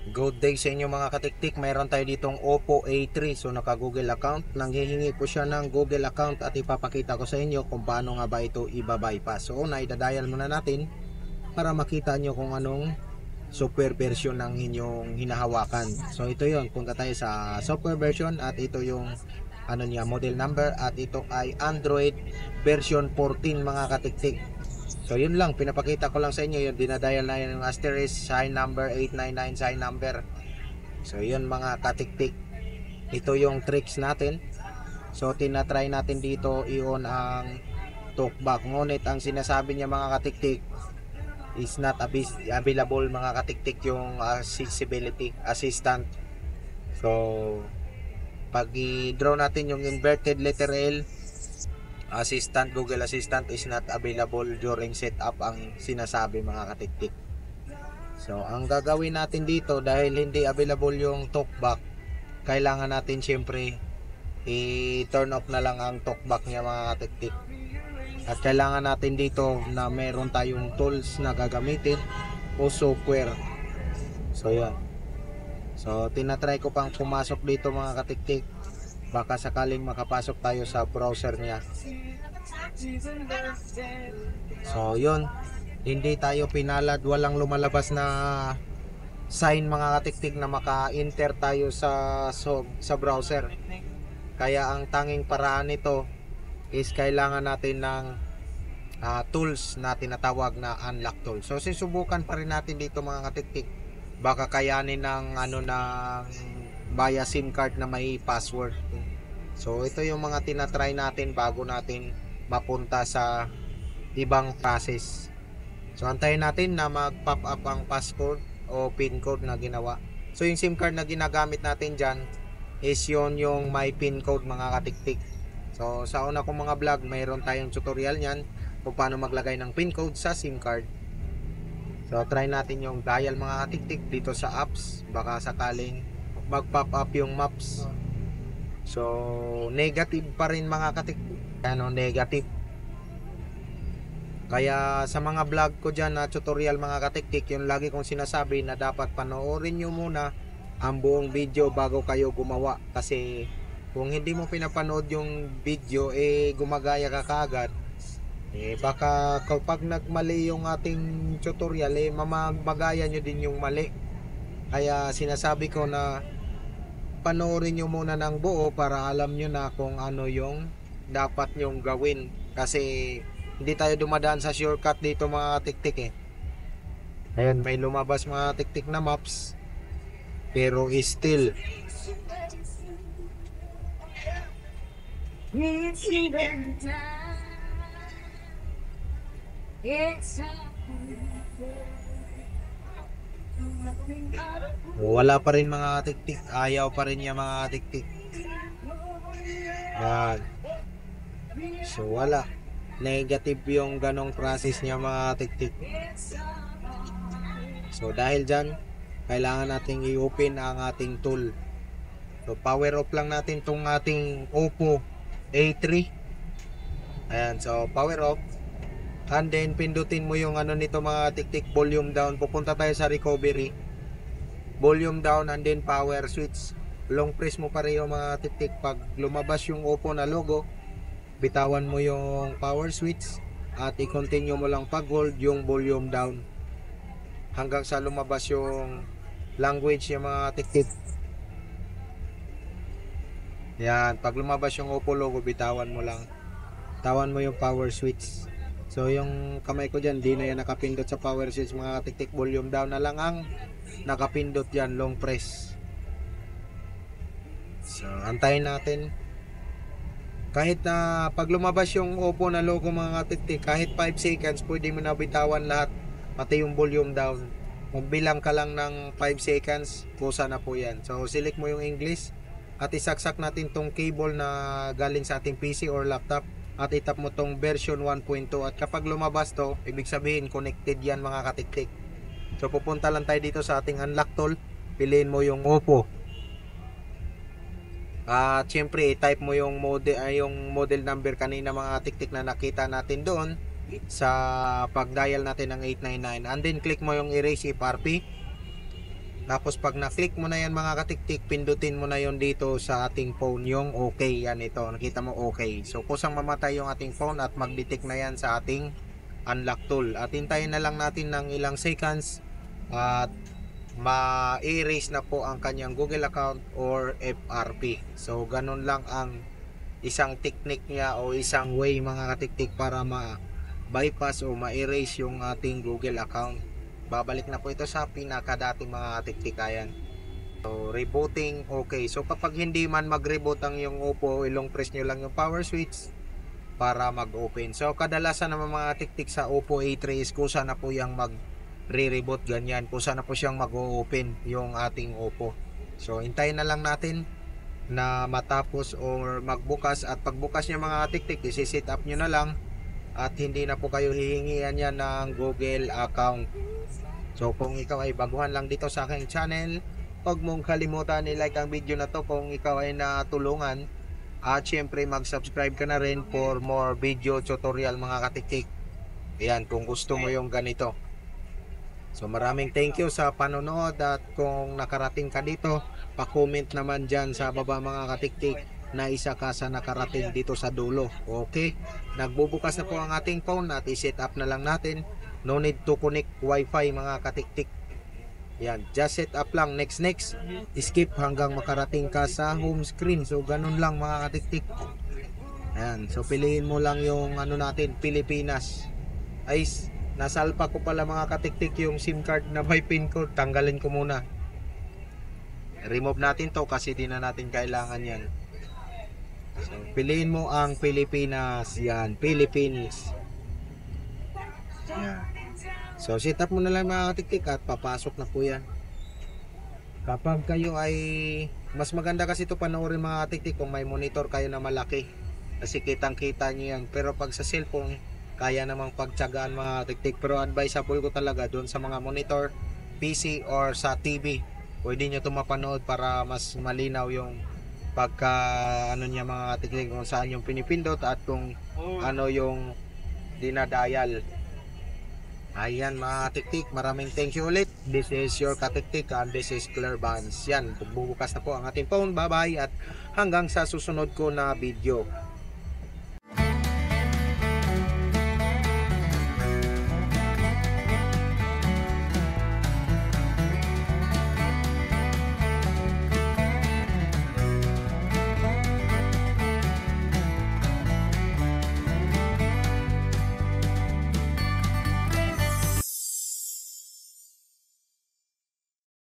Good day sa inyo mga katiktik. Mayroon tayo ditong Oppo A3. So naka Google account. Nanghihingi po siya ng Google account at ipapakita ko sa inyo kung paano nga ba ito iba-bypass. So una, idadial muna natin para makita nyo kung anong software version ng inyong hinahawakan. So ito yon. Punta tayo sa software version at ito yung ano niya, model number, at ito ay Android version 14 mga katiktik. So yun lang, pinapakita ko lang sa inyo yung dinadial na yung asterisk, sign number 899, sign number. So yun mga katiktik, ito yung tricks natin. So tinatry natin dito i-on ang talkback, ngunit ang sinasabi niya mga katiktik is not available mga katiktik yung accessibility assistant. So pag i-draw natin yung inverted letter L, Assistant, Google Assistant is not available during setup ang sinasabi mga katiktik. So ang gagawin natin dito, dahil hindi available yung talkback, kailangan natin syempre i-turn off na lang ang talkback niya mga katiktik. At kailangan natin dito na meron tayong tools na gagamitin o software. So yan. So tinatry ko pang pumasok dito mga katiktik, baka sakaling makapasok tayo sa browser niya. So yun, hindi tayo pinalad, walang lumalabas na sign mga katiktik na maka-enter tayo sa browser. Kaya ang tanging paraan nito is kailangan natin ng tools na tinatawag na unlock tool. So susubukan pa rin natin dito mga katiktik, baka kayanin ng ng via SIM card na may password. So ito yung mga tinatry natin bago natin mapunta sa ibang process. So antayin natin na mag-pop up ang passcode o pin code na ginawa. So yung SIM card na ginagamit natin dyan is yung may pin code mga katiktik. So sa una kong mga vlog, mayroon tayong tutorial nyan kung paano maglagay ng pin code sa SIM card. So try natin yung dial mga katiktik dito sa apps, baka sakaling mag-pop up yung maps. So negative pa rin mga katiktik, negative. Kaya sa mga vlog ko dyan na tutorial mga katiktik, yung lagi kong sinasabi na dapat panoorin nyo muna ang buong video bago kayo gumawa. Kasi kung hindi mo pinapanood yung video, gumagaya ka kaagad, baka kapag nagmali yung ating tutorial, mamagaya nyo din yung mali. Kaya sinasabi ko na panoorin nyo muna ng buo para alam nyo na kung ano yung dapat nyong gawin. Kasi hindi tayo dumadaan sa shortcut dito mga tiktik Ayun, may lumabas mga tiktik na maps, pero still wala pa rin mga tiktik, ayaw pa rin niya mga tiktik. Yan. So wala, negative yung ganong process niya mga tiktik. So dahil dyan, kailangan nating i-open ang ating tool. So power off lang natin tong ating Oppo A3. Ayan, so power off. And then pindutin mo yung nito mga tiktik, volume down. Pupunta tayo sa recovery, volume down, and then power switch. Long press mo pareho mga tiktik. Pag lumabas yung Oppo na logo, bitawan mo yung power switch at i-continue mo lang pag hold yung volume down hanggang sa lumabas yung language yung mga tiktik. Yan, pag lumabas yung Oppo logo, bitawan mo lang. Bitawan mo yung power switch. So yung kamay ko dyan, di na yan nakapindot sa power switch mga tiktik. Volume down na lang ang nakapindot yan, long press. So antayin natin. Kahit na pag lumabas yung Oppo na logo mga tiktik, kahit 5 seconds pwede mo na bitawan lahat, pati yung volume down. Magbilang ka lang ng 5 seconds, kusa na po yan. So select mo yung English at isaksak natin tong cable na galing sa ating PC or laptop at itap mo tong version 1.2, at kapag lumabas to, ibig sabihin connected yan mga katiktik. So pupunta lang tayo dito sa ating unlock tool, piliin mo yung Oppo. At syempre i-type mo yung model number kanina mga tiktik na nakita natin doon sa pag-dial natin ng 899, and then click mo yung erase FRP. Tapos pag na-click mo na yan mga katiktik, pindutin mo na yon dito sa ating phone yung okay. Yan ito, nakita mo okay. So kusang mamatay yung ating phone at mag-detect na yan sa ating unlock tool. At hintayin na lang natin ng ilang seconds at ma-erase na po ang kanyang Google account or FRP. So ganun lang ang isang technique niya o isang way mga katiktik para ma-bypass o ma-erase yung ating Google account. Babalik na po ito sa pinakadating mga tiktikayan. So rebooting, okay. So kapag hindi man mag-reboot ang yung Oppo, ilong press nyo lang yung power switch para mag-open. So kadalasan naman mga tiktik sa Oppo A3 is kusa na po yung mag-re-reboot ganyan, kusa na po siyang mag-open yung ating Oppo. So hintayin na lang natin na matapos or magbukas, at pagbukas nyo mga tiktik, isi-set up nyo na lang at hindi na po kayo hihingian yan ng Google account. So kung ikaw ay baguhan lang dito sa aking channel, huwag mong kalimutan i-like ang video na to kung ikaw ay natulungan. At syempre mag-subscribe ka na rin for more video tutorial mga katiktik. Ayan, kung gusto mo yung ganito. So maraming thank you sa panonood, at kung nakarating ka dito, pa-comment naman dyan sa baba mga katiktik na isa ka sa nakarating dito sa dulo. Okay, nagbubukas na po ang ating phone at i-set up na lang natin. No need to connect wifi mga katiktik. Yan, just set up lang, next skip hanggang makarating ka sa home screen. So ganun lang mga katiktik. Ayan, so piliin mo lang yung ano natin, Pilipinas. Ay, nasalpa ko pala mga katiktik yung SIM card na may pin code. Tanggalin ko muna. Remove natin to kasi di na natin kailangan yan. So piliin mo ang Pilipinas. Yan, Philippines. Yan. So set up mo na lang mga katiktik at papasok na po yan. Kapag kayo ay mas maganda kasi ito panoorin mga katiktik kung may monitor kayo na malaki, kasi kitang kita nyo yan. Pero pag sa cellphone, kaya namang pagtsagaan mga katiktik. Pero advisable ko talaga doon sa mga monitor, PC or sa TV, pwede nyo ito mapanood para mas malinaw yung pagka ano niya mga katiktik, kung saan yung pinipindot at kung ano yung dinadial. Ayan mga katiktik, maraming thank you ulit. This is your katiktik and this is Claire Vance. Yan, bugbukas na po ang ating phone. Bye bye at hanggang sa susunod ko na video.